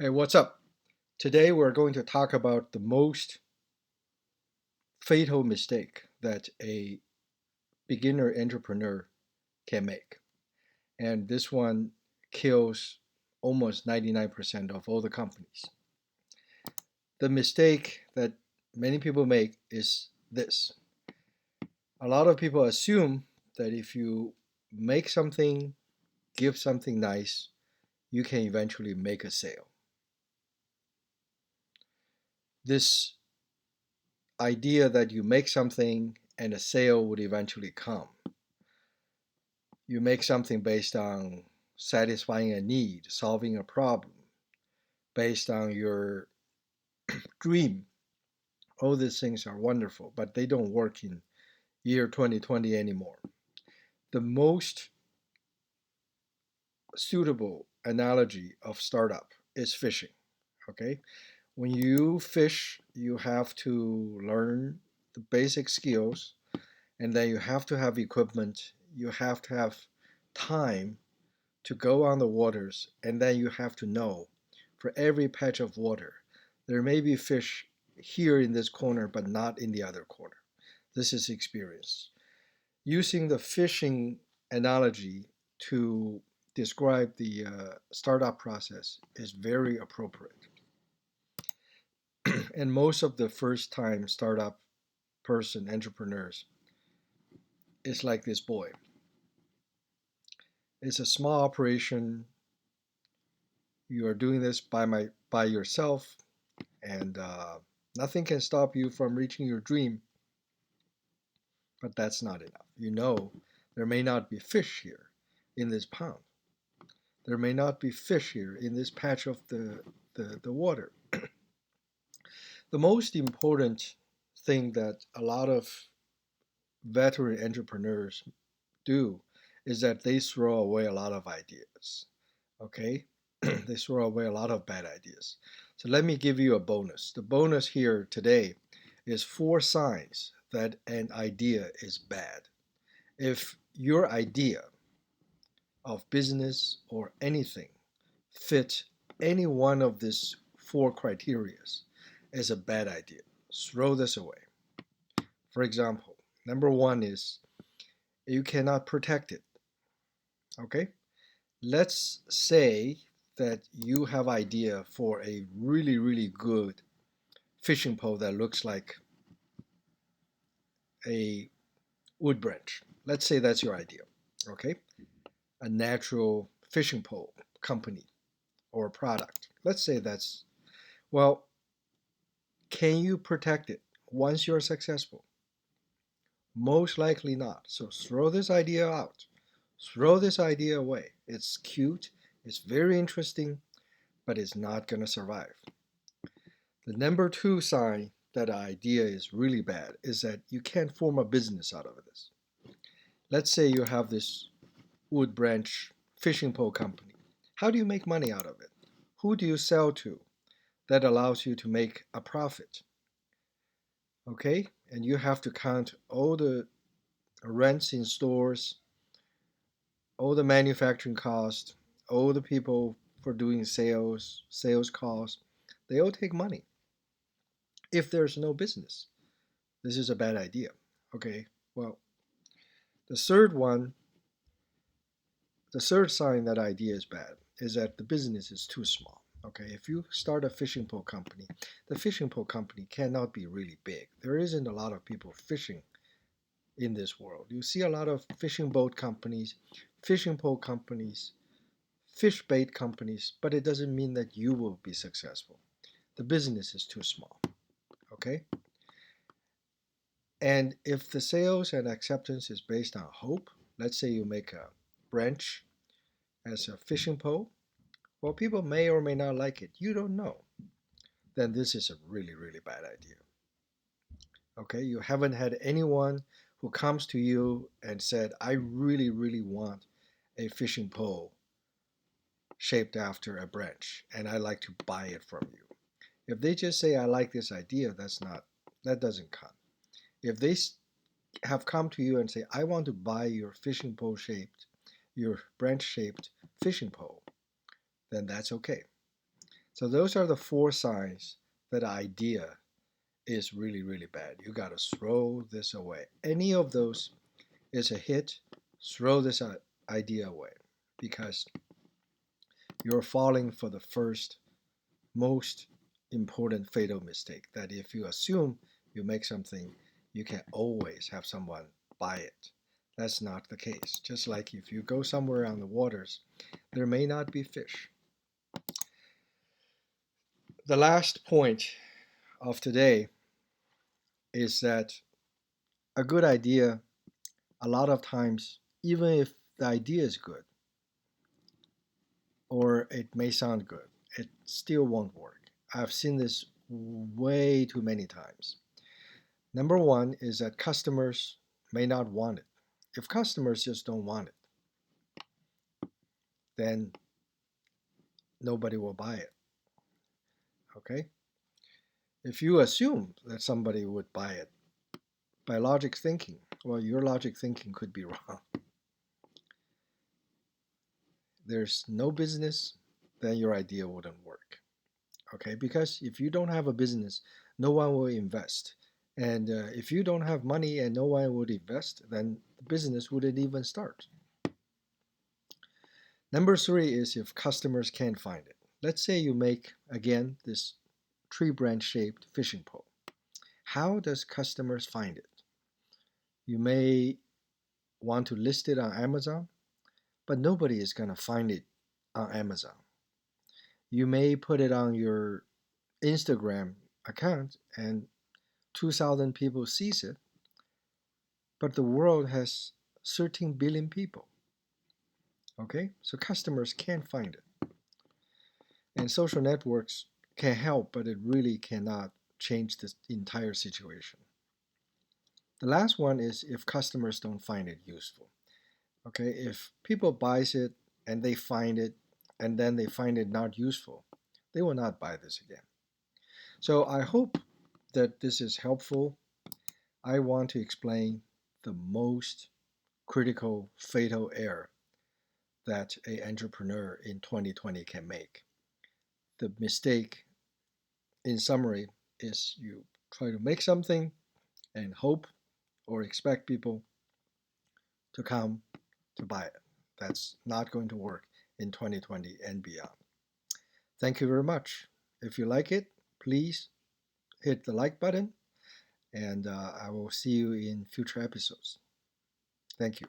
Hey, what's up? Today we're going to talk about the most fatal mistake that a beginner entrepreneur can make. And this one kills almost 99% of all the companies. The mistake that many people make is this. A lot of people assume that if you make something, give something nice, you can eventually make a sale. This idea that you make something and a sale would eventually come. You make something based on satisfying a need, solving a problem, based on your dream. All these things are wonderful, but they don't work in year 2020 anymore. The most suitable analogy of startup is fishing. Okay? When you fish, you have to learn the basic skills, and then you have to have equipment, you have to have time to go on the waters, and then you have to know for every patch of water there may be fish here in this corner but not in the other corner. This is experience. Using the fishing analogy to describe the startup process is very appropriate. And most of the first time startup person entrepreneurs is like this boy. It's a small operation. You are doing this by yourself, and nothing can stop you from reaching your dream. But that's not enough. You know, there may not be fish here in this pond. There may not be fish here in this patch of the water. The most important thing that a lot of veteran entrepreneurs do is that they throw away a lot of ideas. Okay? They throw away a lot of bad ideas. So let me give you a bonus. The bonus here today is 4 signs that an idea is bad. If your idea of business or anything fit any one of these 4 criteria, is a bad idea. Throw this away. For example, number 1 is you cannot protect it. Okay? Let's say that you have idea for a really, really good fishing pole that looks like a wood branch. Let's say that's your idea. Okay? A natural fishing pole company or product. Let's say that's, well, can you protect it once you're successful? Most likely not. So throw this idea out. Throw this idea away. It's cute, it's very interesting, but it's not going to survive. The number 2 sign that an idea is really bad is that you can't form a business out of this. Let's say you have this wood branch fishing pole company. How do you make money out of it? Who do you sell to that allows you to make a profit? Okay? And you have to count all the rents in stores, all the manufacturing costs, all the people for doing sales costs. They all take money. If there's no business, this is a bad idea. Okay? Well, the third one, the third sign that idea is bad is that the business is too small. Okay, if you start a fishing pole company, the fishing pole company cannot be really big. There isn't a lot of people fishing in this world. You see a lot of fishing boat companies, fishing pole companies, fish bait companies, but it doesn't mean that you will be successful. The business is too small. Okay? And if the sales and acceptance is based on hope, let's say you make a branch as a fishing pole, well, people may or may not like it. You don't know. Then this is a really, really bad idea. Okay? You haven't had anyone who comes to you and said, I really, really want a fishing pole shaped after a branch, and I like to buy it from you. If they just say, I like this idea, that doesn't count. If they have come to you and say, I want to buy your fishing pole shaped, your branch shaped fishing pole, then that's okay. So those are the four signs that idea is really, really bad. You got to throw this away. Any of those is a hit, throw this idea away because you're falling for the first most important fatal mistake that if you assume you make something, you can always have someone buy it. That's not the case. Just like if you go somewhere on the waters, there may not be fish. The last point of today is that a good idea, a lot of times, even if the idea is good or it may sound good, it still won't work. I've seen this way too many times. Number one is that customers may not want it. If customers just don't want it, then nobody will buy it. Okay? If you assume that somebody would buy it by logic thinking, well, your logic thinking could be wrong. There's no business, then your idea wouldn't work. Okay? Because if you don't have a business, no one will invest. And if you don't have money and no one would invest, then the business wouldn't even start. Number three is if customers can't find it. Let's say you make, again, this tree branch shaped fishing pole. How does customers find it? You may want to list it on Amazon, but nobody is going to find it on Amazon. You may put it on your Instagram account and 2,000 people sees it, but the world has 13 billion people. Okay? So customers can't find it. And social networks can help, but it really cannot change the entire situation. The last one is if customers don't find it useful. Okay, if people buys it and they find it and then they find it not useful, they will not buy this again. So I hope that this is helpful. I want to explain the most critical fatal error that a entrepreneur in 2020 can make. The mistake in summary is you try to make something and hope or expect people to come to buy it. That's not going to work in 2020 and beyond. Thank you very much. If you like it, please hit the like button, and I will see you in future episodes. Thank you.